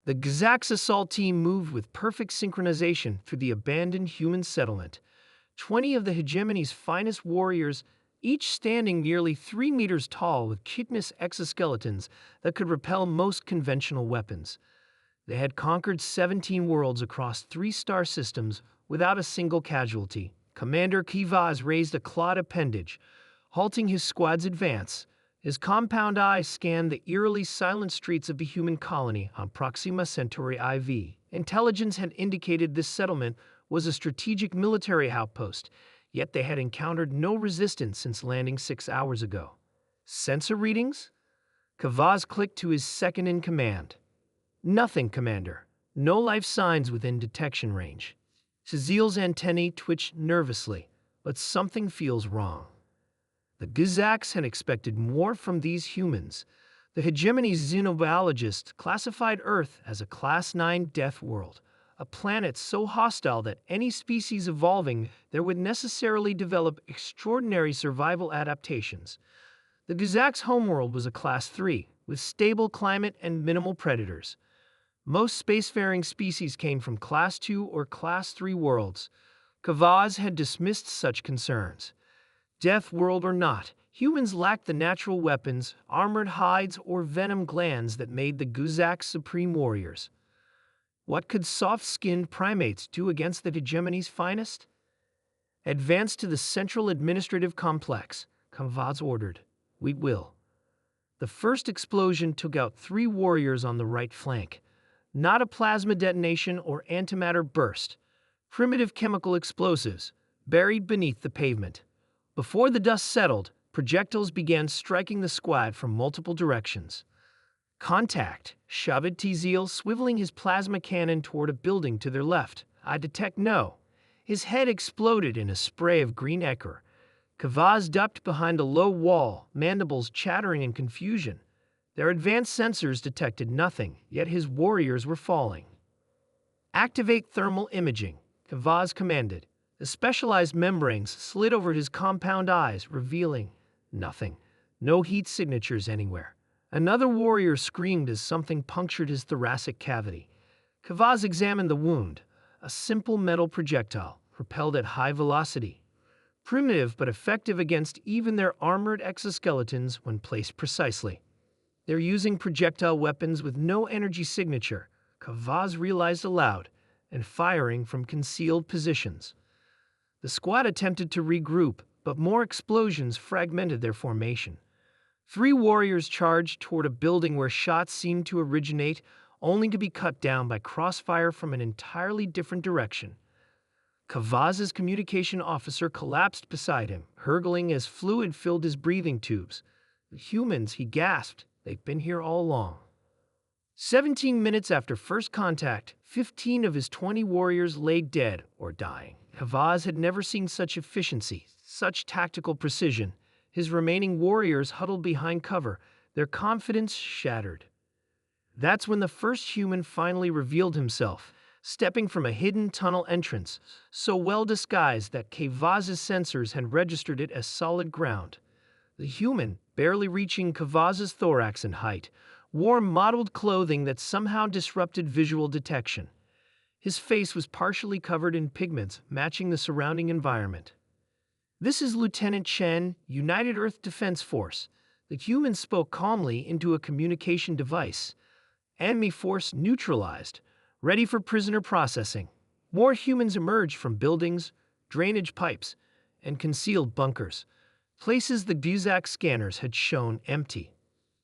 The Gazak's assault team moved with perfect synchronization through the abandoned human settlement. 20 of the hegemony's finest warriors, each standing nearly 3 meters tall with chitinous exoskeletons that could repel most conventional weapons. They had conquered 17 worlds across 3 star systems without a single casualty. Commander Kivaz raised a clawed appendage, halting his squad's advance. His compound eye scanned the eerily silent streets of the human colony on Proxima Centauri IV. Intelligence had indicated this settlement was a strategic military outpost, yet they had encountered no resistance since landing 6 hours ago. Sensor readings? Kavaz clicked to his second-in-command. Nothing, Commander. No life signs within detection range. Cecile's antennae twitched nervously, but something feels wrong. The Gazaks had expected more from these humans. The hegemony's xenobiologist classified Earth as a Class 9 death world, a planet so hostile that any species evolving there would necessarily develop extraordinary survival adaptations. The Gazak's homeworld was a Class 3, with stable climate and minimal predators. Most spacefaring species came from Class 2 or Class 3 worlds. Kavaz had dismissed such concerns. Death world or not, humans lacked the natural weapons, armored hides, or venom glands that made the Gazaks supreme warriors. What could soft-skinned primates do against the hegemony's finest? Advance to the central administrative complex, Kavaz ordered. We will. The first explosion took out 3 warriors on the right flank. Not a plasma detonation or antimatter burst. Primitive chemical explosives, buried beneath the pavement. Before the dust settled, projectiles began striking the squad from multiple directions. Contact, shouted Tziel, swiveling his plasma cannon toward a building to their left. I detect no. His head exploded in a spray of green ichor. Kavaz ducked behind a low wall, mandibles chattering in confusion. Their advanced sensors detected nothing, yet his warriors were falling. Activate thermal imaging, Kavaz commanded. The specialized membranes slid over his compound eyes, revealing nothing. No heat signatures anywhere. Another warrior screamed as something punctured his thoracic cavity. Kavaz examined the wound, a simple metal projectile, propelled at high velocity. Primitive but effective against even their armored exoskeletons when placed precisely. They're using projectile weapons with no energy signature, Kavaz realized aloud, and firing from concealed positions. The squad attempted to regroup, but more explosions fragmented their formation. 3 warriors charged toward a building where shots seemed to originate, only to be cut down by crossfire from an entirely different direction. Kavaz's communication officer collapsed beside him, hurgling as fluid filled his breathing tubes. The humans, he gasped, they've been here all along. 17 minutes after first contact, 15 of his 20 warriors lay dead or dying. Kavaz had never seen such efficiency, such tactical precision. His remaining warriors huddled behind cover, their confidence shattered. That's when the first human finally revealed himself, stepping from a hidden tunnel entrance, so well disguised that Kavaz's sensors had registered it as solid ground. The human, barely reaching Kavaz's thorax in height, wore mottled clothing that somehow disrupted visual detection. His face was partially covered in pigments matching the surrounding environment. This is Lieutenant Chen, United Earth Defense Force. The human spoke calmly into a communication device. Enemy force neutralized, ready for prisoner processing. More humans emerged from buildings, drainage pipes, and concealed bunkers, places the Gazak scanners had shown empty.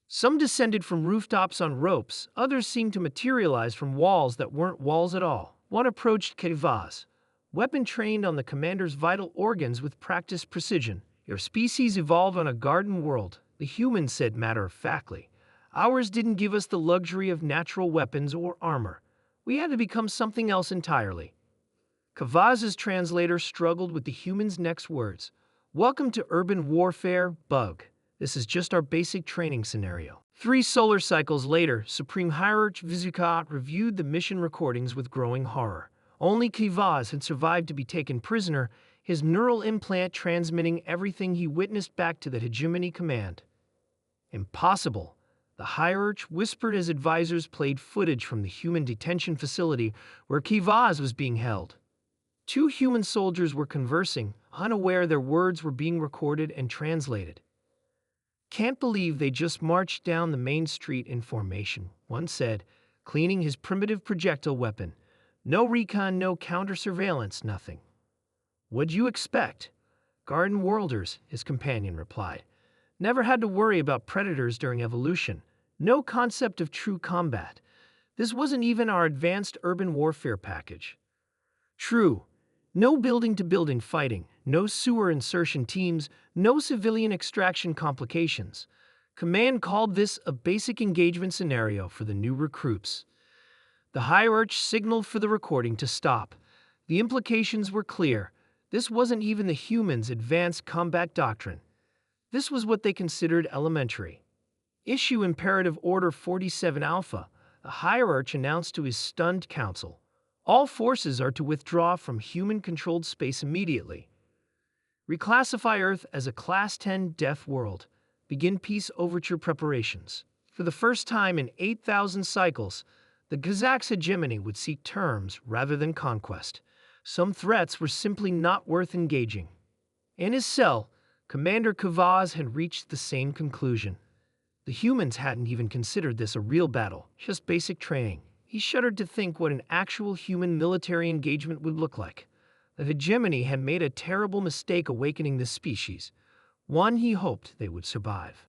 Some descended from rooftops on ropes, others seemed to materialize from walls that weren't walls at all. One approached Kavaz, weapon trained on the commander's vital organs with practiced precision. Your species evolved on a garden world, the human said matter-of-factly. Ours didn't give us the luxury of natural weapons or armor. We had to become something else entirely. Kavaz's translator struggled with the human's next words. Welcome to urban warfare, bug. This is just our basic training scenario. 3 solar cycles later, Supreme Hierarch Vizukat reviewed the mission recordings with growing horror. Only Kavaz had survived to be taken prisoner, his neural implant transmitting everything he witnessed back to the hegemony command. Impossible. The hierarch whispered as advisors played footage from the human detention facility where Kivaz was being held. Two human soldiers were conversing, unaware their words were being recorded and translated. "Can't believe they just marched down the main street in formation," one said, cleaning his primitive projectile weapon. "No recon, no counter-surveillance, nothing." "What'd you expect?" "Garden Worlders," his companion replied. "Never had to worry about predators during evolution. No concept of true combat. This wasn't even our advanced urban warfare package." True. No building-to-building fighting, no sewer insertion teams, no civilian extraction complications. Command called this a basic engagement scenario for the new recruits. The hierarch signaled for the recording to stop. The implications were clear. This wasn't even the humans' advanced combat doctrine. This was what they considered elementary. "Issue Imperative Order 47 Alpha," the hierarch announced to his stunned council. "All forces are to withdraw from human-controlled space immediately. Reclassify Earth as a Class 10 death world. Begin peace overture preparations." For the first time in 8,000 cycles, the Kazak's hegemony would seek terms rather than conquest. Some threats were simply not worth engaging. In his cell, Commander Kavaz had reached the same conclusion. The humans hadn't even considered this a real battle, just basic training. He shuddered to think what an actual human military engagement would look like. The hegemony had made a terrible mistake awakening this species, one he hoped they would survive.